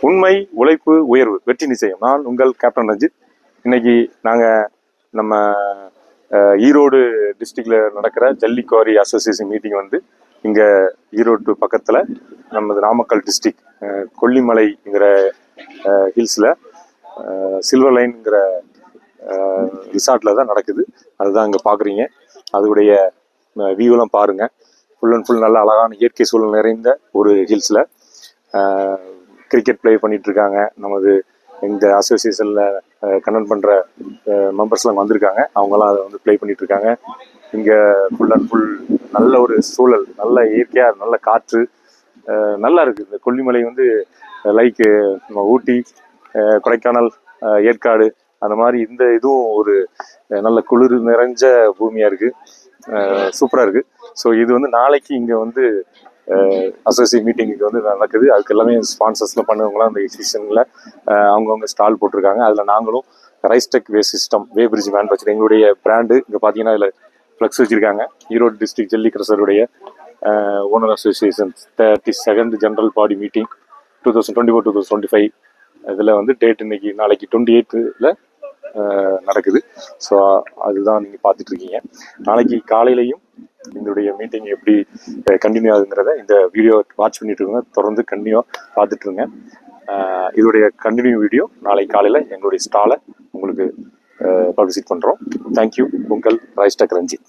உண்மை, உழைப்பு, உயர்வு, வெற்றி நிச்சயம். நான் உங்கள் கேப்டன் ரஞ்சித். இன்னைக்கு நாங்கள் நம்ம ஈரோடு டிஸ்ட்ரிக்ட்ல நடக்கிற ஜல்லிக்குவாரி அசோசியேஷன் மீட்டிங் வந்து இங்கே ஈரோடு பக்கத்தில் நமது நாமக்கல் டிஸ்ட்ரிக்ட் கொல்லிமலைங்கிற ஹில்ஸில் சில்வர் லைன்ங்கிற ரிசார்ட்டில் தான் நடக்குது. அதுதான் இங்கே பார்க்குறீங்க. அதோடைய வியூலாம் பாருங்கள். ஃபுல் அண்ட் ஃபுல் நல்ல அழகான இயற்கை சூழல் நிறைந்த ஒரு ஹில்ஸில் கிரிக்கெட் ப்ளே பண்ணிகிட்ருக்காங்க. நமது இந்த அசோசியேஷனில் கண்டக்ட் பண்ணுற மெம்பர்ஸ்லாம் வந்திருக்காங்க. அவங்களாம் அதை வந்து ப்ளே பண்ணிகிட்ருக்காங்க. இங்கே ஃபுல் அண்ட் ஃபுல் நல்ல ஒரு சூழல், நல்ல இயற்கையாக நல்ல காற்று நல்லா இருக்குது. இந்த கொல்லிமலை வந்து லைக் நம்ம ஊட்டி, கொடைக்கானல், ஏற்காடு அந்த மாதிரி இந்த இதுவும் ஒரு நல்ல குளிர் நிறைஞ்ச பூமியாக இருக்குது. சூப்பராக இருக்குது. ஸோ இது வந்து நாளைக்கு இங்கே வந்து அசோசியேட் மீட்டிங் இங்கே வந்து நடக்குது. அதுக்கு எல்லாமே ஸ்பான்சர்ஸ்லாம் பண்ணுறவங்களாம் அந்த எக்ஸிபிஷனில் அவங்கவுங்க ஸ்டால் போட்டிருக்காங்க. அதில் நாங்களும் Risetech weigh system, weigh bridge manufacturing எங்களுடைய பிராண்டு இங்கே பார்த்தீங்கன்னா இதில் ஃப்ளெக்ஸ் வச்சுருக்காங்க. ஈரோடு டிஸ்ட்ரிக்ட் ஜல்லி கிரஷருடைய owner association 32nd general body meeting 2024-2025 இதில் வந்து டேட் இன்னைக்கு நாளைக்கு 28th நடக்குது. ஸோ அதுதான் நீங்கள் பார்த்துட்ருக்கீங்க. நாளைக்கு காலையிலையும் எங்களுடைய மீட்டிங் எப்படி கண்டினியூ ஆகுங்கிறத இந்த வீடியோ வாட்ச் பண்ணிட்டு இருங்க. தொடர்ந்து கண்டினியூ பார்த்துட்ருங்க. இதோடைய கண்டினியூ வீடியோ நாளை காலையில் எங்களுடைய ஸ்டாலை உங்களுக்கு பப்ளிசிட் பண்ணுறோம். தேங்க்யூ. உங்கள் ரைஸ்டெக் ரஞ்சித்.